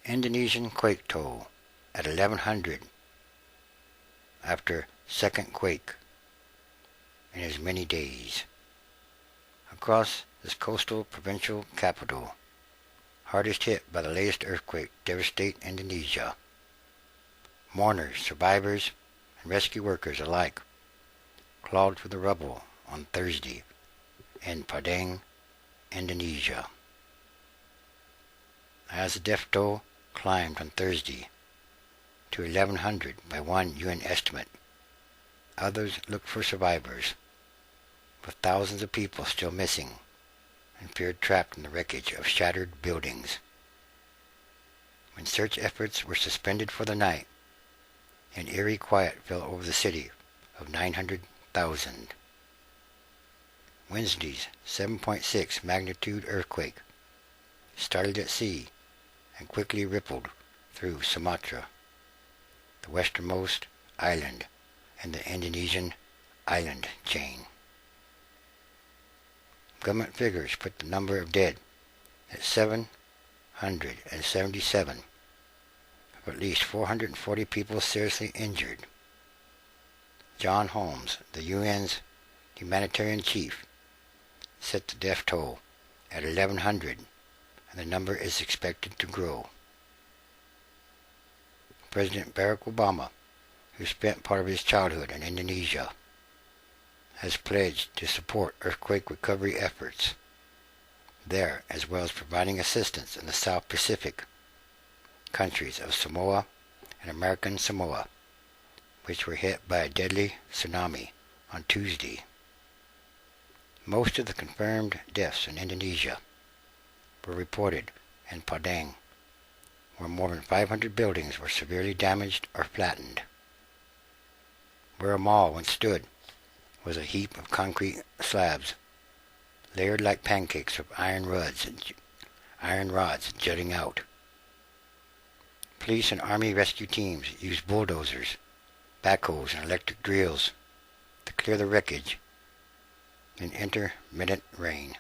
Indonesian quake toll at 1100 after second quake in as many days. Across this coastal provincial capital, hardest hit by the latest earthquake, devastate Indonesia. Mourners, survivors, and rescue workers alike clawed through the rubble on Thursday in Padang, Indonesia. As the death toll climbed on Thursday to 1100 by one UN estimate, others looked for survivors, with thousands of people still missing and feared trapped in the wreckage of shattered buildings. When search efforts were suspended for the night, an eerie quiet fell over the city of 900,000. Wednesday's 7.6 magnitude earthquake started at sea and quickly rippled through Sumatra, the westernmost island in the Indonesian island chain. Government figures put the number of dead at 777, with at least 440 people seriously injured. John Holmes, the UN's humanitarian chief, set the death toll at 1100, and the number is expected to grow. President Barack Obama, who spent part of his childhood in Indonesia, has pledged to support earthquake recovery efforts there, as well as providing assistance in the South Pacific countries of Samoa and American Samoa, which were hit by a deadly tsunami on Tuesday. Most of the confirmed deaths in Indonesia were reported in Padang, where more than 500 buildings were severely damaged or flattened. Where a mall once stood was a heap of concrete slabs, layered like pancakes with iron rods jutting out. Police and army rescue teams used bulldozers, backhoes, and electric drills to clear the wreckage in intermittent rain,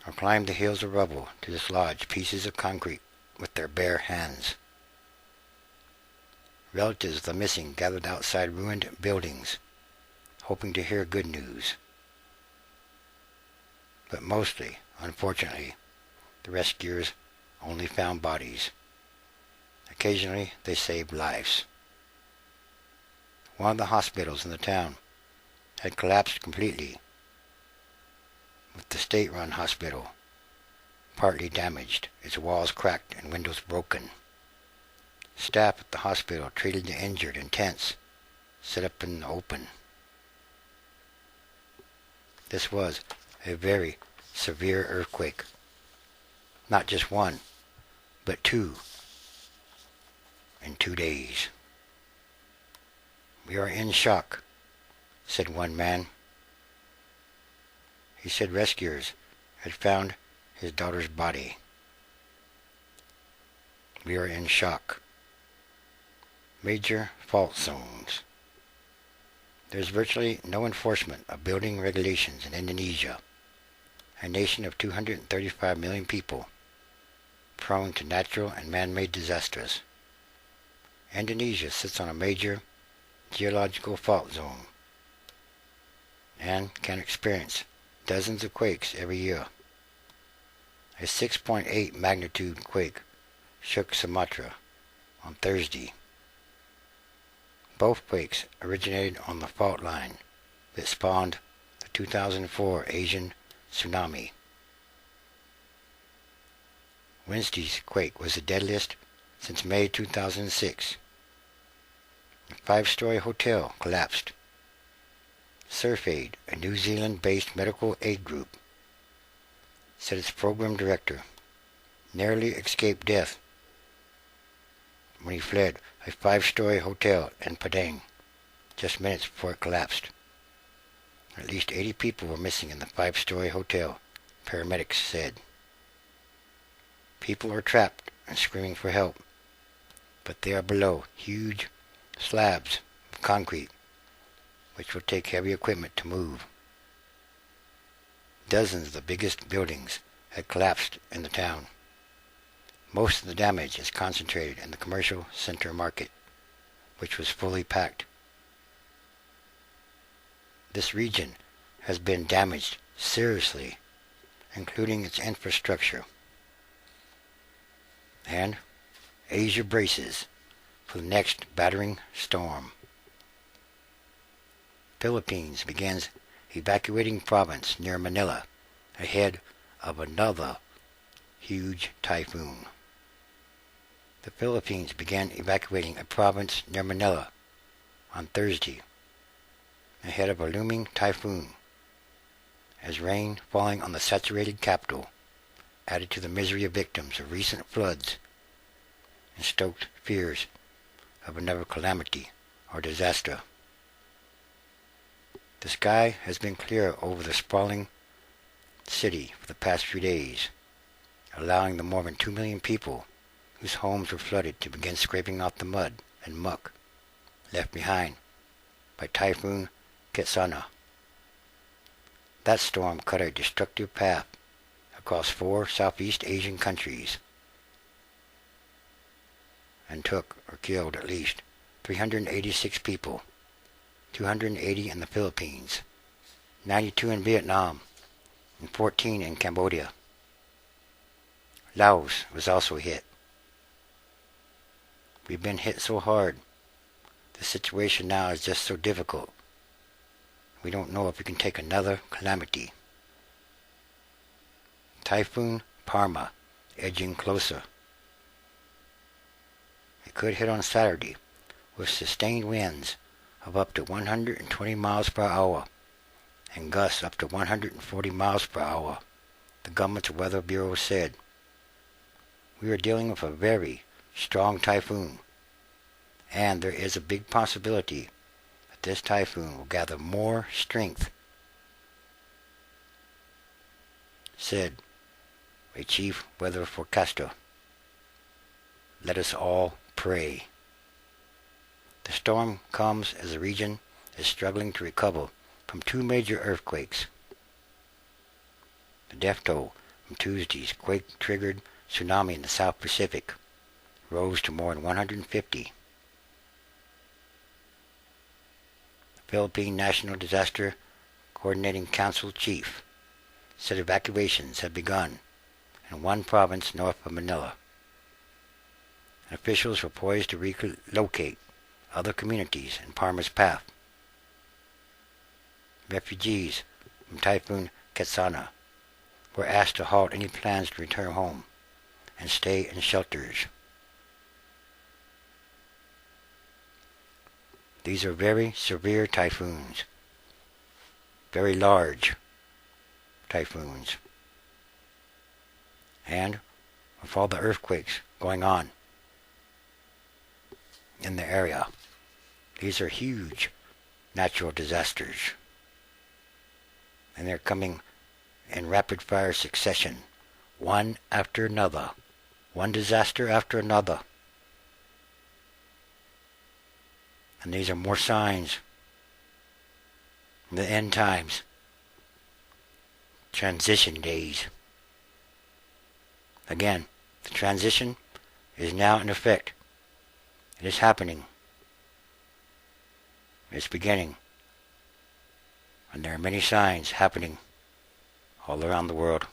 or climbed the hills of rubble to dislodge pieces of concrete with their bare hands. Relatives of the missing gathered outside ruined buildings, hoping to hear good news. But mostly, unfortunately, the rescuers only found bodies. Occasionally, they saved lives. One of the hospitals in the town had collapsed completely, with the state-run hospital partly damaged, its walls cracked and windows broken. Staff at the hospital treated the injured in tents set up in the open. This was a very severe earthquake. Not just one, but two in 2 days. "We are in shock," said one man. He said rescuers had found his daughter's body. "We are in shock." Major fault zones. There's virtually no enforcement of building regulations in Indonesia, a nation of 235 million people, prone to natural and man-made disasters. Indonesia sits on a major geological fault zone and can experience dozens of quakes every year. A 6.8 magnitude quake shook Sumatra on Thursday. Both quakes originated on the fault line that spawned the 2004 Asian tsunami. Wednesday's quake was the deadliest since May 2006. A 5-story hotel collapsed. Surfaid, a New Zealand-based medical aid group, said its program director narrowly escaped death when he fled a 5-story hotel in Padang just minutes before it collapsed. At least 80 people were missing in the 5-story hotel, paramedics said. People are trapped and screaming for help, but they are below huge slabs of concrete, which will take heavy equipment to move. Dozens of the biggest buildings had collapsed in the town. Most of the damage is concentrated in the commercial center market, which was fully packed. This region has been damaged seriously, including its infrastructure. And Asia braces for the next battering storm. Philippines begins evacuating province near Manilla ahead of another huge typhoon. The Philippines began evacuating a province near Manilla on Thursday ahead of a looming typhoon, as rain falling on the saturated capital added to the misery of victims of recent floods and stoked fears of another calamity or disaster. The sky has been clear over the sprawling city for the past few days, allowing the more than 2 million people whose homes were flooded to begin scraping off the mud and muck left behind by Typhoon Ketsana. That storm cut a destructive path across 4 Southeast Asian countries and took or killed at least 386 people, 280 in the Philippines, 92 in Vietnam, and 14 in Cambodia. Laos was also hit. We've been hit so hard. The situation now is just so difficult. We don't know if we can take another calamity. Typhoon Parma edging closer. It could hit on Saturday with sustained winds of up to 120 miles per hour and gusts up to 140 miles per hour, the government's weather bureau said. We are dealing with a very strong typhoon, and there is a big possibility that this typhoon will gather more strength, said a chief weather forecaster. Let us all pray. The storm comes as the region is struggling to recover from 2 major earthquakes. The death toll from Tuesday's quake-triggered tsunami in the South Pacific rose to more than 150. The Philippine National Disaster Coordinating Council chief said evacuations had begun in one province north of Manila. And officials were poised to relocate other communities in Parma's path. Refugees from Typhoon Ketsana were asked to halt any plans to return home and stay in shelters. These are very severe typhoons, very large typhoons. And with all the earthquakes going on in the area, these are huge natural disasters. And they're coming in rapid-fire succession, one after another, one disaster after another. And these are more signs of the end times, transition days. Again, the transition is now in effect. It is happening. It's beginning. And there are many signs happening all around the world.